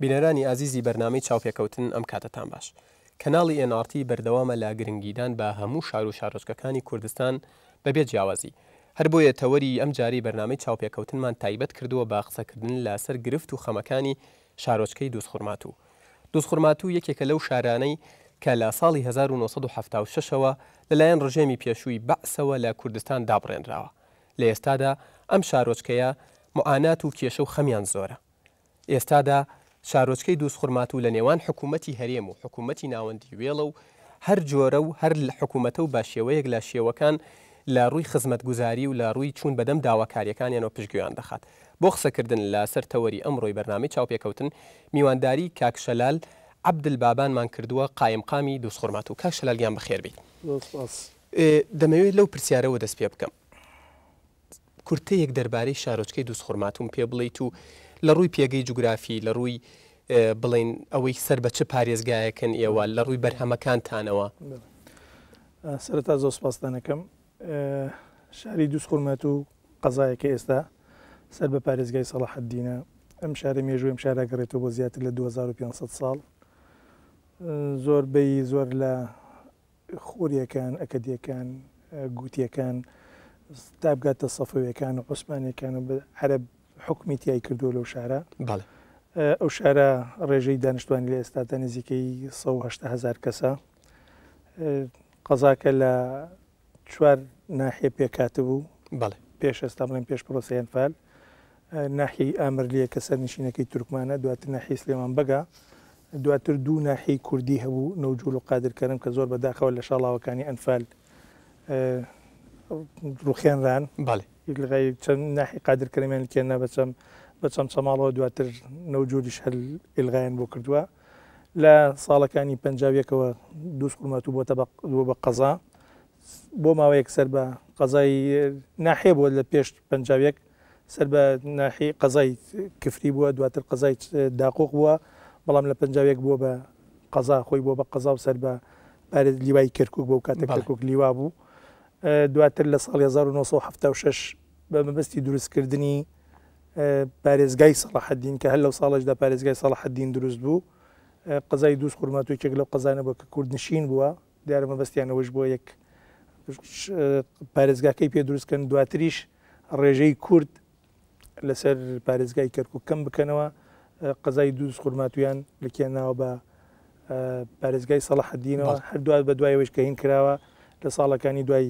بینەرانی ئازیزی بەرنامەی چاوپێکەوتن ئەم کاتتان باش. کەناڵی NRT بەردەوامە لە گرنگیدان بە هەموو شار و شارۆچکەکانی کوردستان بەبێ جیاوازی. هەر بۆیە تەوەری ئەم جاری بەرنامەی چاوپێکەوتنمان تایبەت کردووە بە قسەکردن لەسەر گرفت و خەمەکانی شارۆچکەی دووسخورماتوو. دووسخورماتوو یەکێکە لەو شارانەی کە لە ساڵی 1976ەوە لەلایەن ڕژێمی پێشووی بەعسەوە لە کوردستان دابڕێنراوە. لە ئێستادا ئەم شارۆچکەیە معانات و کێشە و خەمیان زۆرە. ئێستادا شارۆچکەی دووسخورماتوو لە نێوان حکوومەتی هەرێم و حکوومەتی ناوەندی وێڵە و هەر جۆرە و هەر حکوومەتە و باشێوەیەک لە شێوەکان لە ڕووی خزمەتگوزاری و لە ڕووی چوون بەدەم داواکاریەکانیانەوە پشتگوێیان دەخات. بۆ قسەکردن لەسەر تەوەری ئەمڕۆی بەرنامەی چاوپێکەوتن میوانداری کاک شەلال عەبدولبابانمان کردووە قایمقامی دووسخورماتوو. کاک شەلال گیان بەخێر بیت. دەمەوێت لەو پرسیارەوە دەست پێ بکەم. کورتەیەک دەربارەی شارۆچکەی دووسخورماتووم پێ بڵێیت و لە ڕووی پێگەی جوگرافی لە ڕووی بڵین ئەوەی سەر بە چه پارێزگایەکەن ئێوە لە ڕووی بەرهەمەکانتانەوە. سەرەتا زۆر سپاسدانەکەم. شاری دووسخورماتوو قەزایەکە ئێستا سەر بە پارێزگای سەلاحەددینە. ئەم شارە مێژووی ئەم شارە گەڕێتەوە بۆ زیاتر لە 2500 ساڵ. زۆربەی زۆر لە خوریەکان، ئەکەدیەکان، گوتیەکان تا بگاتە سەفەویەکان و عوسمانیەکان و عەرەب حکمی تیای کردووە لەو شارە. ئەو شارە ڕێژەی دانیشتوانی لە ئێستا تا نزیکەی 180,000 کەسە. قەزاکە لە 4 ناحیە پێکاتە بوو پێش ئێستا بڵێن پێش پرۆسەی ئەنفال. ناحیەی ئامرلیە کە سەرنشینەکەی تورکمانە، دواتر ناحیەی سلێمان بەگا، دواتر 2 ناحیەی کوردی هەبوو، نەوجوول و قادرکەرم کە زۆر بەداخەوە لە شاڵاوەکانی ئەنفال ڕوخێنران. چەند ناحی قادرکەرمیان کێنا بە چەند چەماڵەوە، دواتر نەوجوولیش هەل ئیلغایان بۆ کردووە. لە ساڵەکانی 50ەوە دووسخورماتوو بۆ بە قەزا، بۆ ماوەیەک سەر بە قەزای ناحیە بووە لە پێش 50 سەر بە ناحی قەزای کفری بووە، دواتر قەزای داقوق بووە، بەڵام لە 50 بووە بە قەزا، خۆی بۆ بە قەزا و سەر بە پارێز لیوای کەرکوک بۆ کاتە کەرکوک لیوا بوو. دواتر لە ساڵی 1976 بە مەبەستی دروستکردنی پارێزگای سەلاحەددین کە هەر لەو ساڵەشدا پارێزگای سەلاحەددین دروست بوو، قەزای دووسخورماتوو یەکێک لەو قەزانە بووە کە کوردنشین بووە، دیارە مەبەستیانەوەش بۆ یەک پارێزگاکەی پێ دروستکەن، دواتریش ڕێژەی کورد لەسەر پارێزگای کەرکوک کەم بکەنەوە. قەزای دووسخورماتویان لەکێناوە بە پارێزگای سەلاحەددینەوە، هەردووات بە دوایەوەش کە هین کراوە لە ساڵەکانی دوای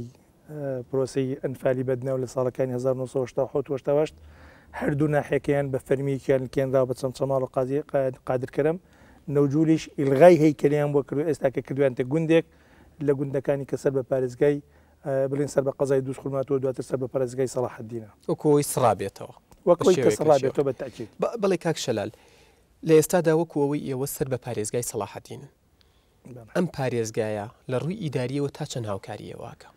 پرۆسەی ئەنفالی بەدنەوە لە ساڵەکانی 1970 هەردوو ناحیەکەیان بە فەرمیەکیان کێنراوە بە چەند چەماڵ و قادرکەرم، نەوجوولیش ئیلغای هەیکەلیان بۆ کردو. ئێستا کە کردویانتە گوندێک لە گوندەکانی کە سەر بە پارێزگای بڵین سەر بە قەزای دووسخورماتوو، دواتر سەر بە پارێزگای سەلاحەددینە وەکەوەی سڕابێتەوە، وەکەوەی کە سڕابێتەوە بە تاکید. بڵێ کاک شەلال، لە ئێستادا وەکەوەی ئێوە سەر بە پارێزگای سەلاحەددینن، ئەم پارێزگایە لە ڕووی ئیداریەوە تا چەند هاوکاریەوەکە؟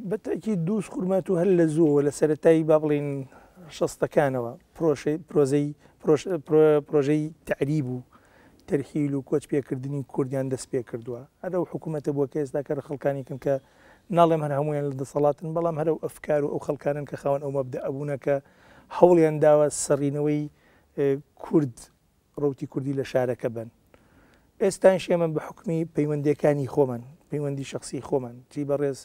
بەتاکی دووسخورماتوو هەر لە زووەوە لە سەرەتایی با بڵین شەستەکانەوە پرۆژەی تعریب و تەرحیل و کۆچ پێکردنی کوردیان دەست پێ کردووە. هەرە و حکوومەتە بووە کە ئێستا کە خەڵکانێکن کە ناڵێم هەر هەمویان لە دەسەڵاتن، بەڵام هەرە و ئەفکار و ئەو خەڵکانن کە خاوەن ئەو مەبدە ئەبوونە کە هەوڵیان داوە سەڕینەوەی کورد ڕەوتی کوردی لە شارەکە بن. ئێستان شێمە بە حکمی پەیوەندیەکانی خۆمان، پەیوەندی شخصی خۆمان، چی بەڕێز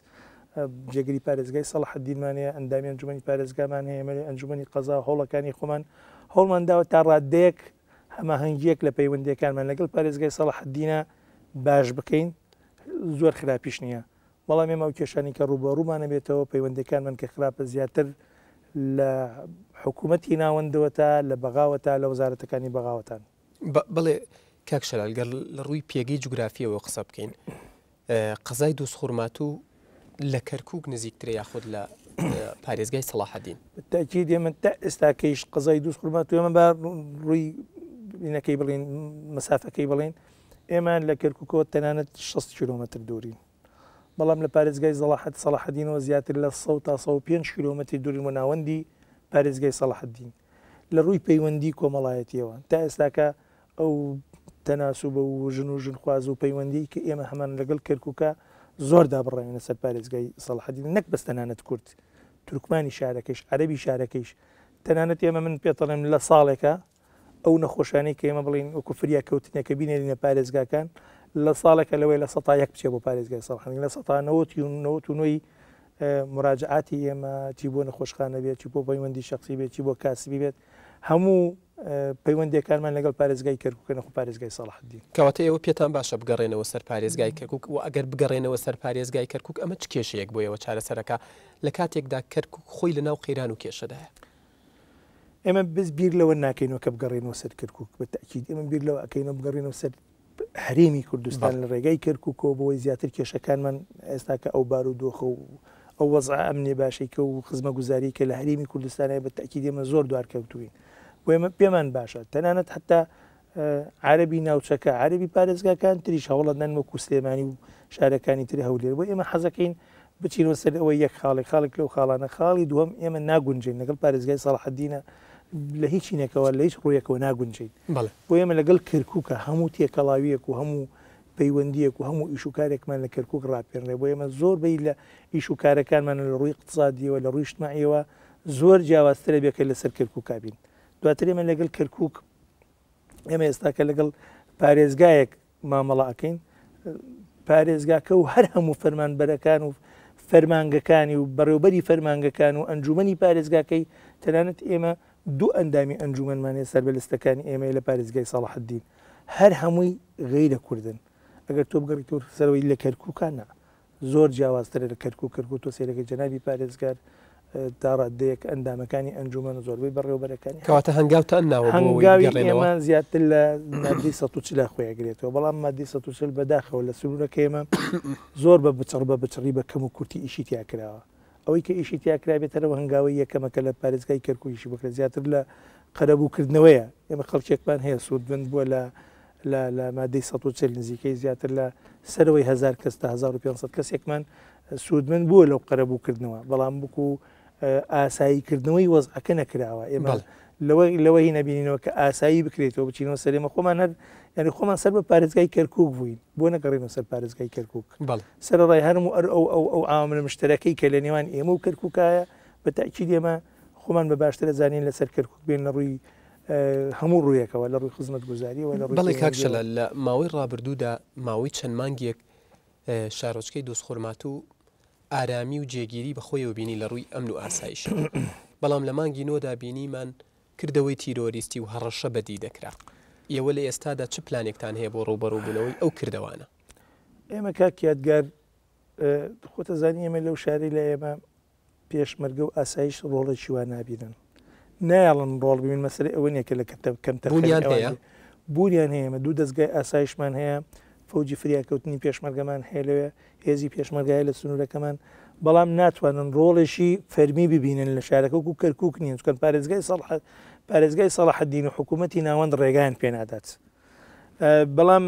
جێگری پارێزگای سەلاحەددینمانەیە، ئەندامی ئەنجومەنی پارێزگامان هەیە، ئەنجومەنی قەزا، هەوڵەکانی خۆمان هەوڵمان داوە تا ڕادەیەک هەماهەنگیەک لە پەیوەندیەکانمان لەگەڵ پارێزگای سەلاحەددینە باش بکەین. زۆر خراپیش نییە، بەڵام ئێمە ئەو کێشانی کە ڕوبەڕوومانە بێتەوە پەیوەندەکانمان کە خراپە زیاتر لە حکوومەتی ناوەندەوە تا لە بەغاوە تا لە وەزارەتەکانی بەغاوەتان. بڵێ کاک شەلال، گەر لە ڕووی پێگەی جوگرافیەوە قسە بکەین، قەزای دووسخورماتوو لە کەرکوک نزیکترە یاخود لە پارێزگای سەلاحەددین؟ بەتاکید ئێمە تا ئێستاکەیش قەزای دووسخورماتوو ئێمە با ڕووی بینەکەی بڵین مەسافەکەی بڵین، ئێمە لە کەرکوکەوە تەنانەت 6 کیلۆمەتر دوورین، بەڵام لە پارێزگای سەلاحەددینەوە زیاتر لە 100 تا 105 کیلۆمەتری دوورین و ناوەندی پارێزگای سەلاحەددین. لە ڕووی پەیوەندی کۆمەڵایەتیەوە تا ئێستاکە ئەو تەناسوبە و ژن و ژنخواز و پەیوەندی کە ئێمە هەمان لەگەڵ کەرکووکە زۆر دابڕێنە سەر پارێزگای سەلاحەددین، نەک بەس تەنانەت کورد، تورکمانی شارەکەیش، عەرەبی شارەکەیش. تەنانەت ئێمە من پێتەڵێم لە ساڵێکە ئەو نەخۆشانەی کە ئێمە بڵین وەکو فریا کەوتنە کە بینێنە پارێزگاکان لە ساڵێکە لەوەی لە 100 بچێ بۆ پارێزگای ساڵحانی لە 1990 مراجعاتی ئێمە چی بۆ نەخۆشخانە بێت چی بۆ پەیوەندی شخصی بێت چی بۆ کاسبی بێت هەموو پەیوەندەکانمان لەگەڵ پارێزگای کەرکووکە نەخۆ پارێزگای ساڵحدین کەواتە ئێوە پێتان باشە بگەڕێنەوە سەر پارێزگای کەرکووک و ئەگەر بگەڕێنەوە سەر پارێزگای کەرکووک ئەمە چ کێشەیەک بۆ ئێوە چارەسەرەکە لە کاتێکدا کەرکووک خۆی لەناو قەیران و کێشەدایە ئێمە بس بیر لەوە ناکەینەوە کە بگەڕێنەوە سەر کەرکووک بە تاکید ئێمە بیر لەوە ئەکەینەوە بگەڕێنەوە سەر هەرێمی کوردستان لە ڕێگای کەرکووکەوە بۆی زیاتر کێشەکانمان ئێستا کە ئەو بار و دۆخە و ئەو وەزع ئەمنێ باشەی کە و خزمە گوزاری کە لە هەرێمی کوردستانە بە تاکید ئێمە زۆر دوارکەوتوین بۆ ئێمە پێمان باشە تەنانەت حتا عربی ناوچەکە عربی پارێزگاکان تریش هەوڵەدان وەکو سلێمانی و شارەکانی تری هەولێر بۆ ئێمە حەزەکەین بچینەوە سەر ئەوە یەک خاڵێک لەو خاڵانە خاڵی دووەم ئێمە ناگونجین لەگەڵ پارێزگای ساڵحدینە لە هیچ نێکەوە لە هیچ ڕوویەکەوە ناگونجین بۆ ئێمە لەگەڵ کەرکووکە هەموو تێکەڵاویەک و هەموو پەیوەندیەک و هەموو ئیشوکارێکمان لە کەرکووک ڕاپێنێ بۆ ئێمە زۆر بەی لە ئیشوکارەکانمان لە ڕووی اقتصادیەوە لە ڕووی اجتماعیەوە زۆر جیاوازترە بێکە لەسەر کەرکووکا بین دواتر ئێمە لەگەڵ کەرکووک ئێمە ئێستاکە لەگەڵ پارێزگایەک مامەڵە ئەەکەین پارێزگاکە و هەر هەموو فەرمانبەرەکان و فەرمانگەکانی و بەڕێوبەری فەرمانگەکان و ئەنجومەنی پارێزگاکەی تەنانەت ئێمە دوو ئەندامی ئەنجومەنمانێ سەربەلستەکانی ئێمە لە پارێزگای ساڵحدین هەر هەمووی غەیرە کوردن ئەگەر تۆ بگەڕیتەوە سەرەوەی لە کەرکووکانە زۆر جیاوازترە لە کەرکوو تۆ سێرەکە جەنابی پارێزگار داڕادەیەک ئەندامەکانی ئەنجومەن زۆربەی بەڕێوەبەرەکانی کەواتە هەنگاوتان ناوە هەنگاوی ئێمە زیاتر لە مادەی 140 خۆیەگرێتەوە بەڵام مادەی 140 بەداخەوە لە سنوورەکە ئێمە زۆر بە بچڕی بە کەم و کورتی ئیشی تیا کراوە ئەوەی کە ئیشی تیا کرا بێتەرەوە هەنگاوی یەکەمەکە لە پارێزگای کەرکوویشی بکرێت زیاتر لە قەرەبووکردنەوەیە ئێمە خەڵکێکمان هەیە سوودبند بووە لە مادەی 140 نزیکەی زیاتر لە سەرەوەی 1000 کەس تا 1500 کەسێکمان سوودمن بووە لەو قەرەبووکردنەوە بەڵام بکو ئاساییکردنەوەی وەزعەکە نەکراوە ئێمە لەوەی نەبینینەوە کە ئاسایی بکرێتەوە بچینەوە سەرێمە خۆمان هەر ینی خۆمان سەر بە پارێزگای کەرکووک بووین بۆ نەگەڕێنەوە سەر پارێزگای کەرکووک سەرڕای هەرم و ئەو عاملە مشتەرەکەی کە لە نێوان ئێمە و کەرکووکایە بە تاکید ئێمە خۆمان بە باشترە زانین لەسەر کەرکووک بێن لە ڕووی هەموو ڕوویەکەوە لە ڕووی خزمەت گوزاریەوە لە بەڵێ کاکشەلە لە ماوەی ڕابردوودا ماوەی چەند مانگێک شارۆچکەی دۆستخورمات و ئارامی و جێگیری بەخۆیەوە بینی لە ڕووی ئەمن و ئاسایش بەڵام لە مانگی نۆدا بینیمان کردەوەی تیرۆریستی و هەڕەشە بەدی دەکرا ئێوە لە ئێستادا چ پلانێکتان هەیە بۆ ڕوبەڕووبوونەوەی ئەو کردەوانە ئێمە کاکیاتگار خۆتەزانی ئێمە لەو شاری لە ئێمە پێشمەرگە و ئاسایش ڕۆڵێکی وان نابینن نایڵن ڕۆڵ ببین مەسەر ئەوە نیەکە لە کەمتە بوریان هەیە ئێمە دوو دەستگای ئاسایشمان هەیە فەوجی فریاکەوتنی پێشمەرگەمان هەیە لەوێ هێزی پێشمەرگای لە سنوورەکەمان بەڵام ناتوانن ڕۆڵێکی فەرمی ببینن لە شارەکە و کەرکووک نیە چکەن پارێزگای ساڵحدین و حکوومەتی ناوەند ڕێگایان پێنادات بەڵام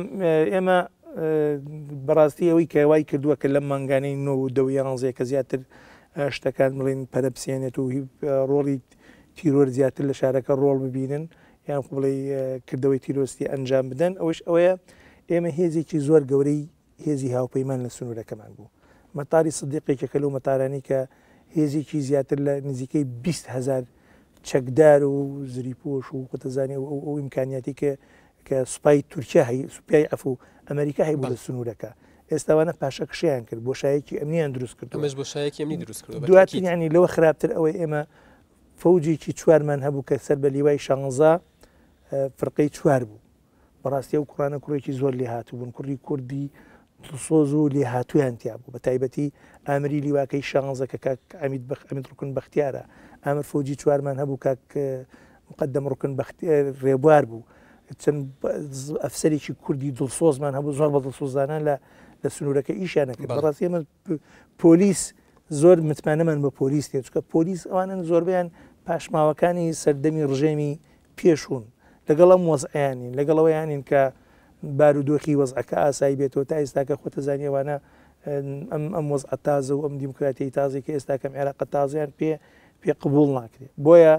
ئێمە بەڕاستی ئەوەی کەوای کردووە کە لەم مانگانەی 9 کە زیاتر شتەکان بڵین پەرەپسێنێت و ڕۆڵی تیرۆر زیاتر لە شارەکە ڕۆڵ ببینن یان بڵێ کردەوەی تیرۆستی ئەنجام بدەن ئەوش ئەوەیە ئێمە هێزێکی زۆر گەورەی هێزی هاوپەیمان لە سنوورەکەمان بوو مەتاری سدیقێکەکە لەو مەتارانی کە هێزێکی زیاتر لە نزیکەی 20,000 چەکدار و زریپۆش و قوتەزانانی ئەو ئیمکانیاتی کە سوپای تورکیا هەیە سوپای ئەف و ئەمریکا هەیە بوو لە سنوورەکە ئێستاوانە پاشە کشیان کرد بۆ شایەکی ئەمنیان دروست کرد ئەمەش بۆ شایەکی ئەمنی دروست کرد دواتر یعنی لەوە خراپتر ئەوەی ئێمە فەوجێکی چوارمان هەبوو کە سەر بە لیوای 16 فرقەی چوار بوو بەڕاستی ئەو کوڕانە کوڕێکی زۆر لێ هاتوو بوون کوڕی کوردی دڵسۆز و لێ هاتوویان تیا بوو بە تایبەتی ئامری لیواکەی 16 کە کاک ئەمید ڕوکن بەختیارە ئامر فەوجی چوارمان هەبوو کاک مقدم ڕوکن ڕێبوار بوو چەند ئەفسەرێکی کوردی دڵسۆزمان هەبوو زۆر بە دڵسۆزانان لە سنوورەکە ئیشیانە کرد بەڕاستی ئێمە پۆلیس زۆر متمانەمان بە پۆلیس تێ چکە پۆلیس ئەوانن زۆربیان پاشماوەکانی سەردەمی ڕژێمی پێشون لەگەڵ ئەم وەزعیانین لەگەڵەوە یانین کە بارودۆخی وەزعەکە ئاسایی بێتەوە تا ئێستاکە خۆتەزانی ئەوانە ئەم وەزع تازە و ئەم دیموکراتی تازی کە ئێستاکەم عێراق تازیان پێ قبول ناکرێت بۆیە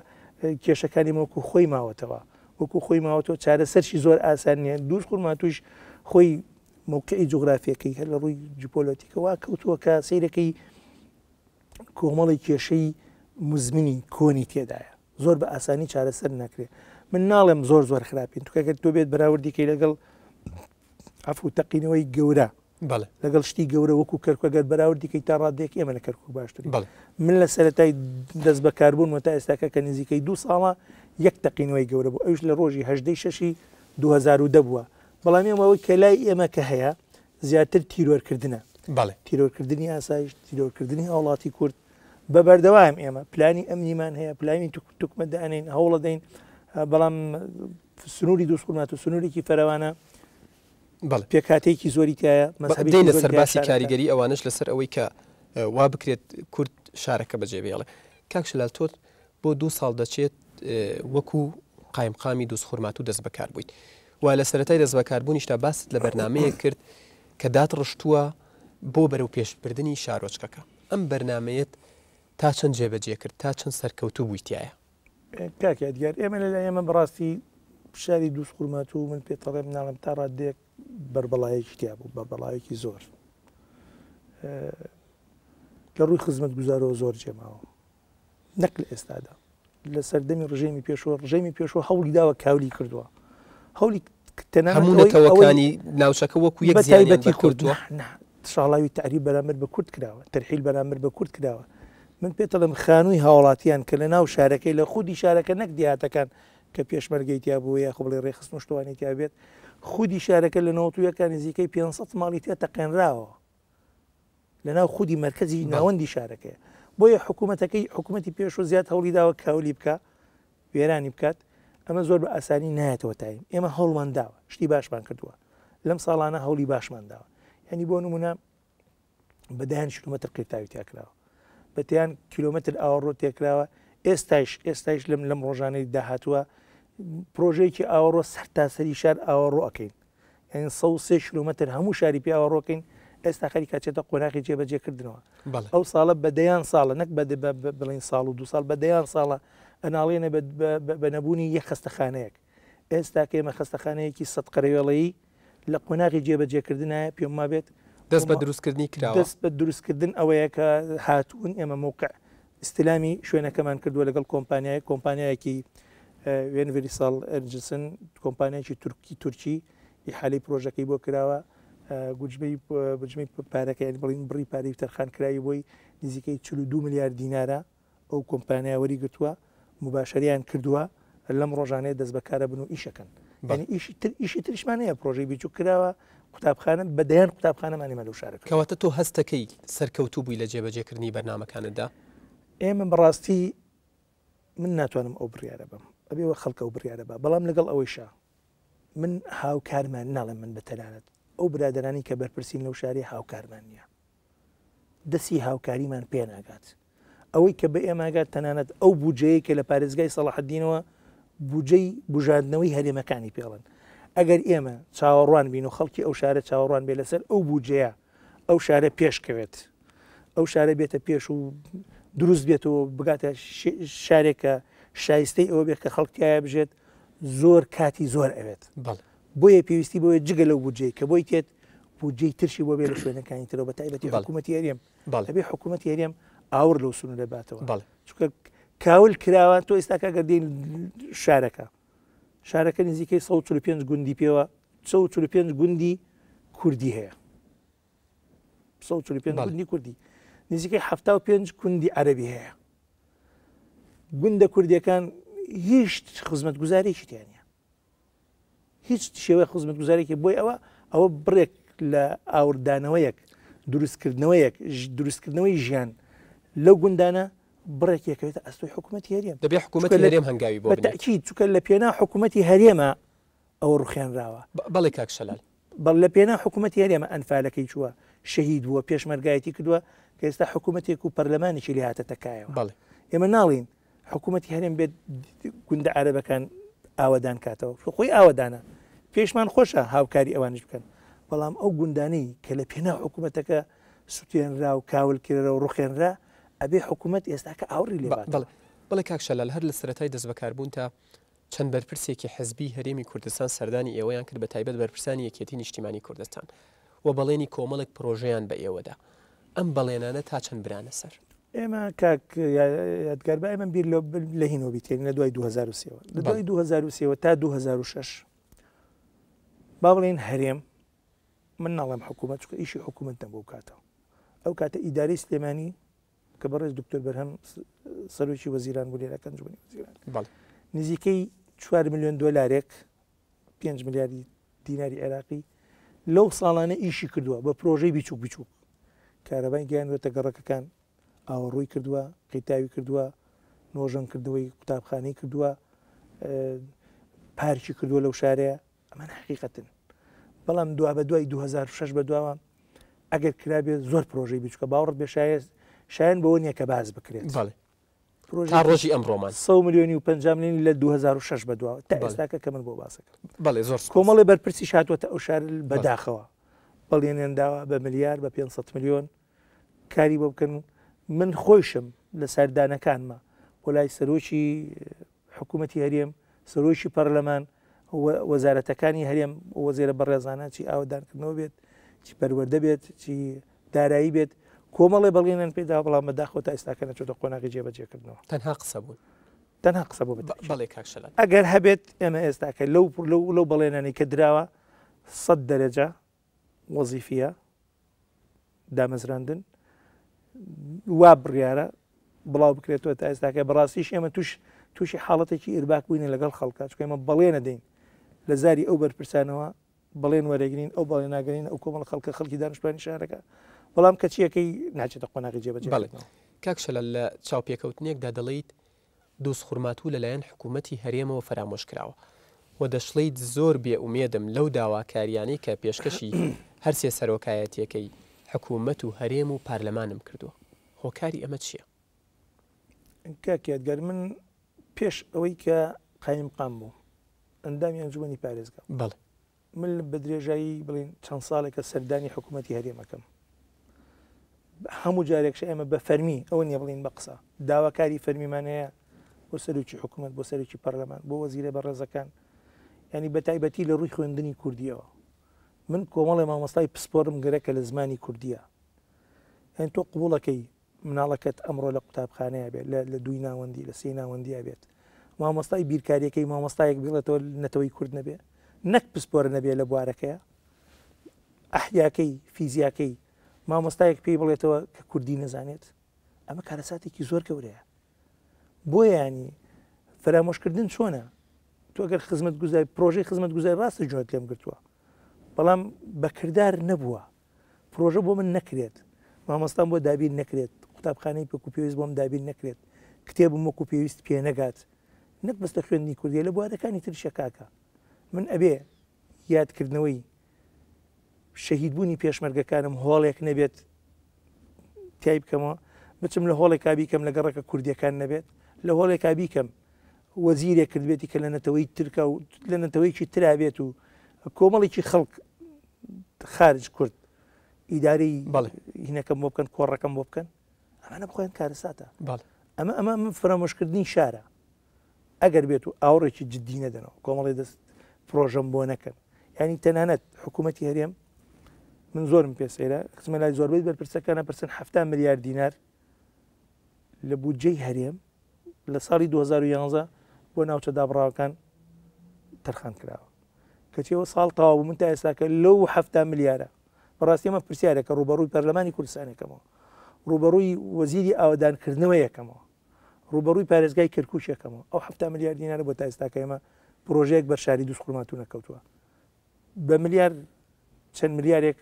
کێشەکانی وەکو خۆی ماوەتەوە وەکو خۆی ماوەتەوە چارەسەرشی زۆر ئاسان نیە دووش خورماتوش خۆی موقعی جوغرافیەکەی هەر لە ڕووی جیۆپۆلیتیکە وا کەوتووە کە سەیرەکەی کۆمەڵی کێشەی مزمنی کۆنی تێدایە زۆر بە ئاسانی چارەسەر ناکرێت من ناڵێم زۆر خراپین توکەگەر تۆ بێت بەراوردیکەی لەگەڵ عفو تەقینەوەی گەورە لەگەڵ شتی گەورە وەکو کەرکەگەر بەراوردیکەی تا ڕادێک ئێمە لە کەرکک باشتر من لە سەرەتای دەست بەکاربوون تا ئێستاکە کە نزیکەی 2 ساڵە یەک تەقینەوەی گەورە بوو ئەوش لە ڕۆژی 18 2010 بووە بەڵام ئێمەوەی کە لای ئێمە کە هەیە زیاتر تیرۆرکردنە تیرۆرکردنی ئاسایش تیرۆرکردنی هاوڵاتی کورد بە بەردەوام ئێمە پلانی ئەمنیمان هەیە پلانی توکمە دانین هەوڵە دەین بەڵام سنووری دووسقمات و سنوورێکی فەرەوانە پێکاتێکی زۆری تایە دێنە سەرباسی کاریگەری ئەوانش لەسەر ئەوەی کە وا بکرێت کورد شارەکە بەجێ بێڵێ کاک شلال تۆ بۆ 2 ساڵ دەچێت وەکو قایمقامی دووسخورمات و دەست بەکار بوویت و لە سەرەتای دەست بەکاربوونیشتا باست لە بەرنمەیە کرد کە دات ڕشتووە بۆ بەرەو پێشبردننی شارۆچکەکە ئەم بەرنمەیەت تا چەند جێبەجێ کرد تا چەند سەرکەوتو بوویتایە کاکە دیار ئێمە لە ئێمە بەڕاستی شاری دووسخورمات و من پێتەڵێ مناڵم تا ڕادێک بەربەڵایەکی تیا بوو بەربەڵایەکی زۆر لە ڕووی خزمەت گوزارەوە زۆر جێماوە نەک لە ئێستادا لە سەردەمی ڕژێمی پێشەوە هەوڵی داوە کاولی کردووە هەوڵی هەموونەتەوەکانی ناوچەکە وەکو یەک زیانەتی کردووە شاڵاوی تعریب بەرامبەر بە کورد کراوە تەرحیل بەرامبەر بە کورد کراوە من پێتەڵم خانووی هاوڵاتیان کە لە ناو شارەکەی لە خودی شارەکە نەک دیاتەکان کە پێشمەرگەی تیا بوو یا خۆڵی ڕێخست شتوانی تیا بێت خودی شارەکە لە 90ەکان نزیکەی 500 ماڵی تیا تەقێنراوە لە ناو خودی مرکزی ناوەندی شارەکەی بۆیە حکوومەتی پێش و زیاد هەوڵی داوە کاولی بکە وێرانی بکات ئەمە زۆر بە ئاسانی نایەتەوە تایم ئێمە هەوڵمان داوە شتی باشمان کردووە لەم ساڵانە هەوڵی باشمان داوە ینی بۆ نمونە بەدایان کیلومتر قیرتاوی تیاکراوە بەتیان کیلومتر ئاوەڕۆ تێکراوە ئێستاش لەم ڕۆژانەی داهاتووە پرۆژەیەکی ئاوەڕۆ سەرتاسەری شار ئاوەڕۆ ئەەکەین یعنی 103 کیلومتر هەموو شاری پێ ئاوەڕۆکەین ئێستا خەری کاچێتە قۆناغی جێبەجێکردنەوە ئەو ساڵە بەدەیان ساڵە نەک بڵین ساڵ و 2 ساڵ بەدەیان ساڵە ئەناڵێنە بە نەبوونی یەک خستەخانەیەک ئێستا کە ئێمە خستەخانەیەکی سەد قەرەوێڵەیی لە قۆناغی جێبەجێکردنایە پێم وابێت دەست بە دروستکردنی کراوە دەست بە دروستکردن ئەوەیە کە هاتوون ئێمە موقع استلامی شوێنەکەمان کردووە لەگەڵ کۆمپانیایەکی وێنڤریساڵ ئەرجسن کۆمپانیایکی تورکی حالی پرۆژەکەی بۆ کراوە بجمەی پارەکە بڵین بڕی پارەی تەرخان کرایی بۆی نزیکەی 42 میلیارد دینارە ئەو کۆمپانیا وەری گرتووە مباشریان کردووە لەم ڕۆژانەیە دەست بەکارە بن و ئیشەکەن ینی ئیشی تریشمانەیە پرۆژەی بیجوو کراوە قوتابخانە بەدەیان قوتابخانەمانی مەلەو شارەکە کەواتە تۆ هەستەکەی سەرکەوتوو بووی لە جێبەجێکردنی بەرنامەکانتدا ئێمە بەڕاستی من ناتوانم ئەو بڕیارە بم ئەبێەوە خەڵکە ئەو بڕیارە بە بەڵام لەگەڵ ئەوەیشە من هاوکارمان ناڵێم من بەتەنانەت ئەو برادرانی کە بەرپرسین لەو شاری هاوکارمان نییە دەستی هاوکاریمان پێ ناگات ئەوەی کە بە ئێماگات تەنانەت ئەو بودجەیە کە لە پارێزگای سەڵاحەدینەوە بودجەی بژاردنەوەی هەرێمەکانی پێڵن ئەگەر ئێمە چاوەڕوان بین و خەڵکی ئەو شارە چاوەڕوان بێ لەسەر ئەو بودجەیە ئەو شارە پێشکەوێت ئەو شارە بێتە پێش و دروست بێتەوە بگاتە شارێکە شایستەی ئەوە بێت کە خەڵکیایە بژێت زۆر کاتی زۆر ئەوێت بۆیە پێویستی بۆیە جگە لەو بودجەی کە بۆی تێت بودجەی ترشی بۆ بێ لە شوێنەکانی ترەوە بە تایبەتی حکوومەتی هەرێم ئەبێ حکوومەتی هەرێم ئاور لەو سونە دەباتەوە چونکە کاول کراوە تۆ ئێستاکە گەردەین شارەکە نزیکەی 145 گوندی پێوە 145 گوندی کوردی هەیە 145 گوندی کوردی نزیکەی 75 گوندی عەرەبی هەیە گوندە کوردیەکان هیچ خزمەت گوزارێکی تیانە هیچ شێوەیە خزمەت گوزارێکی بۆی ئەوە بڕێک لە ئاوردانەوەیەک دروستکردنەوەی ژیان لەو گوندانە بڕێکێکەوێتە ئەستۆی حکوومەتی هەرێم دەبێ حکوومەتی هەرێم هەنگاوی بۆ بەتەکید چونکە لە پێنا حکوومەتی هەرێمە ئەوە ڕوخێنراوە بەڵێ کاک شەلال بەڵ لە پێنا حکوومەتی هەرێمە ئەنفالەکەی چووە شەهید بووە پێشمەرگایەتی کردووە کە ئێستا حکوومەتێک و پەرلەمانێکی لێ هاتە تەکایەوە ئێمە ناڵین حکوومەتی هەرێم بێت گوندە عەرەبەکان ئاوەدان کاتەوە خۆی ئاوەدانە پێشمان خۆشە هاوکاری ئەوانش بکەن بەڵام ئەو گوندانەی کە لە پێنا حکوومەتەکە سوتێنرا و کاول کرێرە و ڕوخێنرا ئەبێ حکوومەت ئێستاکە ئاوڕی لێ بەڵێ کاک شەلال هەر لە سەرەتای دەست بەکاربوون تا چەند بەرپرسێکی حزبی هەرێمی کوردستان سەردانی ئێوەیان کرد بە تایبەت بەرپرسانی یەکێتی نیشتیمانی کوردستان و بەڵێنی کۆمەڵێک پرۆژەیان بە ئێوەدا ئەم بەڵێنانە تا چەند برانە سەر ئێمە کاک یادگار بە ئێمە بیر لە هینەوە بیتێن لە دوای 2023 لە دوای 2023 تا 2006 با بڵێن هەرێم من ناڵێم حکوومەت چکە ئیشی حکوومەت نەبوو کاتەوە ئەو کاتە ئیدارەی سلێمانی کە بەڕێز دکتۆر بەرهەم سەرۆکی وەزیران بوو لێرە ئەنجومەنی وەزیران نزیکەی 4 ملیۆن دۆلارێک 5 ملیاردی دیناری عێراقی لەو ساڵانە ئیشی کردووە بە پرۆژەی بیچوک بچووک کارەبای گەیاندوێتە گەڕەکەکان ئاوەڕووی کردووە قیتاوی کردووە نۆژەن کردەوەی قوتابخانەی کردووە پارکی کردووە لەو شارەیە ئەمە حقیقەتن بەڵام دوا بە دوای 2006 بە دواوە ئەگەر کرابێت زۆر پرۆژەی بچکە باوەڕ بێ شایەن بەوە نییە کە باز بکرێت تا ڕۆژی ئەمڕۆمان 100 ملیۆنی و 50 ملیۆنی لە 2006 بەدواوە تا ئێستاکە کە من بۆ باسە کرد بەڵێ زۆر کۆمەڵی بەرپرسی هاتووەتە ئەو شار بەداخەوە بەڵێنێنداوە بە ملیار بە 500 ملیۆن کاری بۆ بکەن من خۆشم لە سەردانەکانمە بۆ لای سەرۆکی حکوومەتی هەرێم سەرۆکی پەرلەمان وەزارەتەکانی هەرێم وەزیرە بەڕێزانە چی ئاودانکردنەوە بێت چی پەروەردە بێت چی دارایی بێت کۆمەڵی بەڵێنن پێدا بەڵام بەداخەوە تا ئێستاکە نەچۆتە قۆناغی جێبەجێکردنەوە تەنها قسە بوون تەنها قسە بوو بەڵێ کاکشەلات ئەگەر هەبێت ئێمە ئێستاکە لەو بەڵێنانی کە دراوە 100 دەرەجە وەزیفیە دامەزراندن وا بڕیارە بڵاو بکرێتەوە تا ئێستاکە بەڕاستیش ئێمە تووشی حاڵەتێکی ئیرباک بووینە لەگەڵ خەڵکە چکە ئێمە بەڵێنە دەین لە زاری ئەو بەرپرسانەوە بەڵێن وەرەگرین ئەو بەڵێن ناگەین ئەو کۆمەڵ خەڵکی دانیشتوانی شارەکە بەڵام کەچیەکەی ناچێتە قۆناغی جێبەجێ کاکشەلە لە چاوپێکەوتنێکدا دەڵیت دۆست خوڕماتوو لەلایەن حکوومەتی هەرێمەوە فەرامۆش کراوە و دەشڵیت زۆر بێئومێدم لەو داواکاریانەی کە پێشکەشی هەرسێ سەرۆکایەتیەکەی حکوومەت و هەرێم و پارلەمانم کردووە هۆکاری ئەمە چییە؟ کاکیادگەر من پێش ئەوەی کە قایم قام بوو ئەندامی ئەنجومەنی پارێزگا بەڵێ من بە درێژایی بڵین چەند ساڵێکە سەردانی حکوومەتی هەرێمەکەم هەموو جارێکش ئێمە بە فەرمی ئەوە نیە بڵین بە قسە داواکاری فەرمیمانەیە بۆ سەرۆکی حکوومەت بۆ سەرۆکی پەرلەمان بۆ وەزیرە بەڕێزەکان ینی بە تایبەتی لە ڕووی خوێندنی کوردیەوە من کۆمەڵی مامۆستای پسپۆرم گەرەکە لە زمانی کوردیە هەن تۆ قبوڵەکەی مناڵەکەت ئەمڕۆ لە قوتابخانەیە بێت لە دوی ناوەندی لە سێ ناوەندیە بێت مامۆستای بیرکاریەکەی مامۆستایەک بڵێتەوە نەتەوەی کورد نەبێ نەک پسپۆرە نەبێ لە بوارەکەیە ئەحیاکەی فیزیاکەی مامۆستایەک پێی بڵێتەوە کە کوردی نەزانێت ئەمە کارەساتێکی زۆر گەورەیە بۆیە ینی فەرامۆشکردن چۆنە تۆ ئەگەر خزمەت گوزاری پرۆژەی خزمەت گوزاری ڕاستە جوێت لێم گرتووە بەڵام بەکردار نەبووە پرۆژە بۆ من نەکرێت مامۆستان بۆ دابین نەکرێت قوتابخانەی پێک و پێویست بۆم دابین نەکرێت کتێبم وەکو پێویست پێ نەگات نەک بەستە خوێندنی کوردیە لە بوارەکانی تریشە کاکە من ئەبێ یادکردنەوەی شەهیدبوونی پێشمەرگەکانم هۆڵێک نەبێت تای بکەمەوە بچم لە هۆڵێک کابیکەم لە گەڕەکە کوردیەکان نەبێت لە هۆڵێک کابیکەم وەزیرێک کردبێتی کە لە نەتەوەی ترکە و لە نەتەوەیکی ترابێت و کۆمەڵێکی خەڵک خارج کورد ئیدارەی هینەکەم بۆ بکەن کۆڕەکەم بۆ بکەن ئەمانە بخۆیان کارەساتە ئەمە من فرامۆشکردنی شارە ئەگەر بێت و ئاوڕێکی جددی نەدەنەوە کۆمەڵی دەست پرۆژەم بۆ نەکەن ینی تەنانەت حکوومەتی هەرێم من زۆرم پێسەیرە قسمە لای زۆربەی بەرپرسەکانە پرسن 7 ملیارد دینار لە بودجەی هەرێم لە ساڵی 2011 بۆ ناوچە دابڕاوەکان تەرخان کراوە کەچەوە ساڵ تەواو من تا ئێستاکە لەو 7 ملیارە بەڕاستی ئەمە پرسیارێکە ڕوبەڕووی پەرلەمانی کوردستانێکەمەوە ڕوبەڕووی وەزیری ئاوادانکردنەوە یەکەمەوە ڕوبەڕووی پارێزگای کەرکووک یەکەمەوە ئەو 7 ملیارد دینارە بۆ تا ئێستاکە ئێمە پرۆژەیەک بەرشاری دۆست خوڕماتوو نەکەوتووە بە ملیار چەند ملیارێک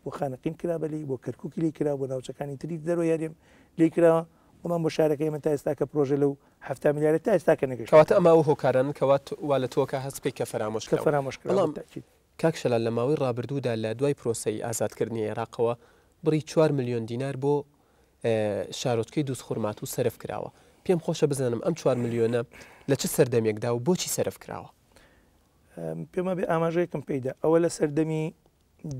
بۆ خانەقین کرابەلی بۆ کەرکووکی لی کرا بۆ ناوچەکانی تری دەرەوە یاریم لی کراوە ومان بۆ شارەکەی ئێمە تا ئێستاکە پرۆژە لەو 7 ملیارە تا ئێستاکە نەگەشت کەواتە ئەمە ئەو هۆکاران کەوات وا لە تۆکە هەستکەی کە فەرامۆش کاکشەلە لە ماوەی ڕابردوودا لە دوای پرۆسەی ئازادکردنی عێراقەوە بڕی 4 ملیۆن دینار بۆ شارۆچکەی دۆست خوڕماتوو سەرف کراوە پێم خۆشە بزانم ئەم 4 ملیۆنە لە چه سەردەمێکدا و بۆچی سەرف کراوە پێمە بێ ئاماژەیەکم پێیدا ئەوە لە سەردەمی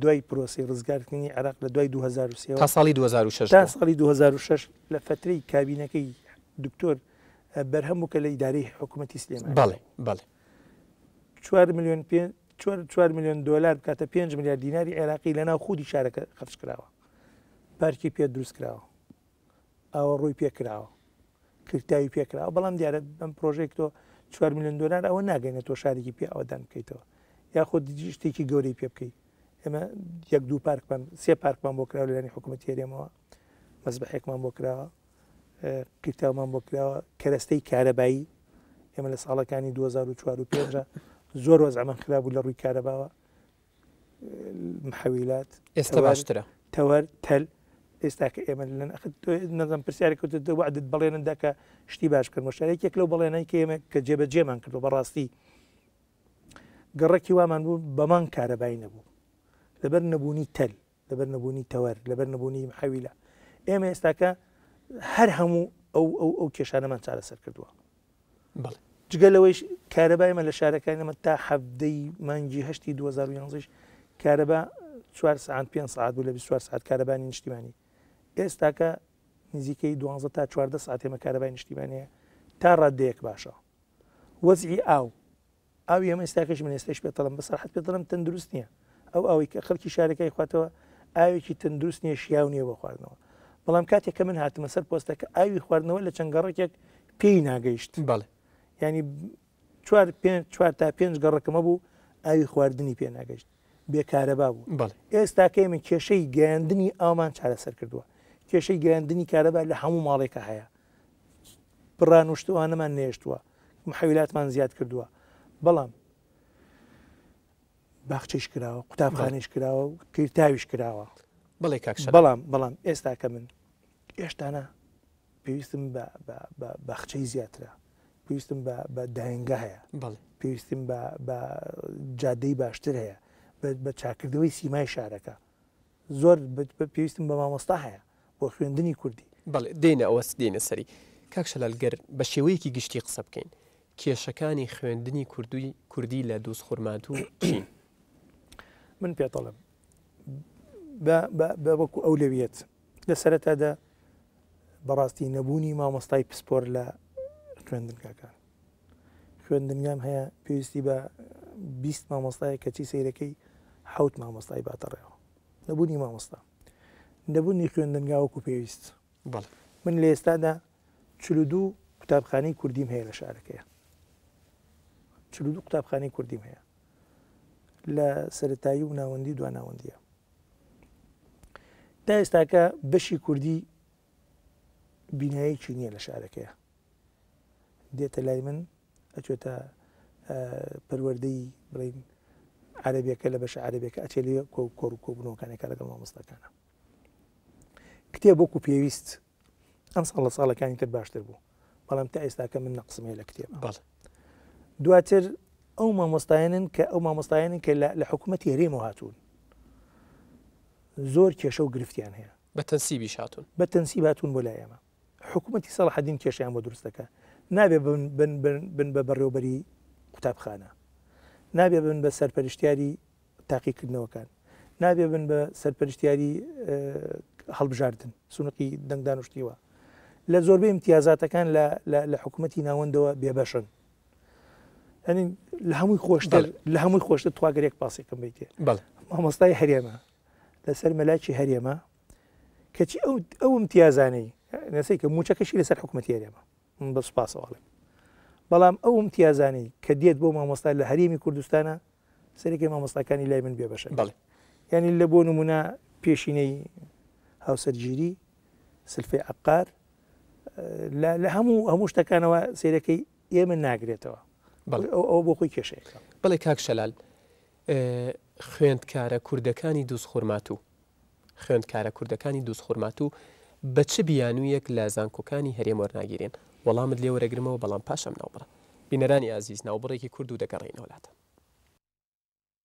دوای پرۆسی ڕزگارکردنی عێراق لە دوای 2023 تا ساڵی 2006 تا ساڵی 2006 لە فترەی کابینەکەی دکتۆر بەرهەم بوو کە لە ئیدارەی حکوومەتی سلێمانی بەڵێ 4 ملیۆن دۆلار بکاتە 5 ملیارد دیناری عێراقی لەناو خودی شارەکە خەرج کراوە پارکی پێ دروست کراوە ئەوە ڕووی پێکراوە کرتاوی پێکراوە بەڵام دیارە ئەم پرۆژێک تۆ 4 میلیۆن دلار ئەوە ناگەینە تۆ شارێکی پێ ئەوەدان بکەیتەوە یاخۆ شتێکی گەورەی پێ بکەیت ئێمە 1-2 پارکمان 3 پارکمان بۆ کراوە لەلایەنی حکوومەتی هەرێمەوە مەزبەحێکمان بۆ کراوە کرتاومان بۆ کراوە کەرەستەی کارەبایی ئێمە لە ساڵەکانی 2004 زۆر وەزعمان خراببوو لە ڕووی کارەباوە محەویلات ئێستا باشترە تەوەر تەل ئێستا کە ئێمە نەزم پرسیارێک وعدت بەڵێنندا کە شتی باش کردن شارێکێک لەو بەڵێنەی کە ئێمە کە جێبەجێمان کردو بەڕاستی گەڕێکی وامان بوو بەمان کارەبایی نەبوو لەبەر نەبوونی تەل لەبەر نەبوونی تەوەر لەبەر نەبوونی محەویلە ئێمە ئێستاکە هەر هەموو ئەو کێشانەمان چارەسەر کردووە جگەلەوەیش کارەبایمە لە شارەکانەمە تا هەفتەی مانگی 2011 کارەبا 4 ساعت 5 ساعت بوو لە 24 ساعت کارەبانی نیشتیمانی ئێستاکە نزیکەی 12 تا 14 ساعت ئێمە کارەبای نیشتیمانەیە تا ڕادەیەک باشە وەزعی ئاوی ئێمە ئێستاکەش من ئێستاش پێتەڵم بەسەرحەت پێتەڵم تەندروست نییە ئەو ئەوەی کە خەڵکی شارەکەی خواتەوە ئاوێکی تەندروست نییە شیاو نییە بۆ خواردنەوە بەڵام کاتێک کە من هاتمە سەر پۆستەکە ئاوی خواردنەوە لە چەند گەڕێکێک پێی ناگەیشت ینی 4 تا 5 گەڕەکەمە بوو ئاوی خواردنی پێ ناگەشت بێکارەبا بوو ئێستاکەی من کێشەی گەیاندنی ئاومان چارەسەر کردووە کێشەی گەیاندنی کارەبا لە هەموو ماڵێکە هەیە بڕانوشتوانەمان نێشتووە محەویلاتمان زیاد کردووە بەڵام باخچەیش کراوە قوتابخانەیش کراوە و کرتاویش کراوە بەڵام ئێستاکە من ئێشتانە پێویستم بە باخچەی زیاترە پێویستم بە داهێنگە هەیە پێویستم بە جادەی باشتر هەیە بە چاکردەوەی سیمای شارەکە زۆر پێویستم بە مامۆستا هەیە بۆ خوێندنی کوردی دێنە ئەوە دێنە سەری کاک شەلالگەر بە شێوەیەکی گشتی قسە بکەین کێشەکانی خوێندنی کوردی لە دۆزخورمات و چین من پێتەڵم بە وەکو ئەولەویەت لە سەرەتادا بەڕاستی نەبوونی مامۆستای پسپۆر لە خوێندنگاکان خوێندنگام هەیە پێویستی بە 20 مامۆستای کەچی سەیرەکەی 7 مامۆستای باتەڕێەوە نەبوونی مامۆستا نەبوونی خوێندنگا وەکو پێویست من لە ئێستادا 42 قوتابخانەی کوردیم هەیە لە شارەکەیە 42 قوتابخانەی کوردیم هەیە لە سەرەتایی و ناوەندی دو ناوەندیە تا ئێستاکە بەشی کوردی بینایەکی نییە لە شارەکەیە دێتە لای من ئەچێتە پەروەردەی بڵین عەرەبیەکە لە بەشە عەرەبیەکە ئەچێ کۆڕ و کۆبوونەوەکانێکە لەگەڵ مامۆستاکانە کتێب وەکو پێویست ئەم ساڵە ساڵەکانی تر باشتر بوو بەڵام تا ئێستاکە من نەقسم هەیە لە کتێب دواتر ئەو مامۆستایانن کە لە حکوومەتی هەرێمەوە هاتوون زۆر کێشە و گرفتیان هەیە بە تەنسیبی هاتوون بە تەنسیب هاتوون بۆ لای ئێمە حکوومەتی سەڵاحەدین کێشیان بۆ دروستەکە نابێ بن بە بەڕێوەبەری قوتابخانە نابێ بن بە سەرپەرشتیاری تاقیکردنەوەکان نابێ بن بە سەرپەرشتیاری هەڵبژاردن سونقی دەنگدان وشتیوە لە زۆربەی امتیازاتەکان لە حکوومەتی ناوەندەوە بێبەشن ئەنی لە هەمووی خۆشتە تواگەرێک پاسێکم بیتێ مامۆستای هەرێمە لەسەر مەلاکی هەرێمە کەچی ئەو امتیازانەی نەسەی کە موچەکەشی لەسەر حکوومەتی هەرێمە من بە سوپاسەواڵێ بەڵام ئەو امتیازانەی کە دێت بۆ مامۆستا لە هەرێمی کوردستانە سەرەکی مامۆستاکانی لای من بێبەشن یعنی لە بۆ نمونە پێشینەی هاوسەرگیری سلفەی عەبقار لە هەموو شتەکانەوە سەیرەکەی ئێمە ناگرێتەوە ئەو بۆ خۆی کێشەیەەکە بڵێ کاک شەلال خوێندکارە کوردەکانی دۆزخورمات و بە چ بیانوویەک لە زانکۆکانی هەرێم وەرناگیرێن وەڵامت لێ وەرەگرمەوە بەڵام پاشەم ناوبڕە بینەرانی ئازیز ناوبڕێکی کورد و دەگەڕێنەوە وڵاتە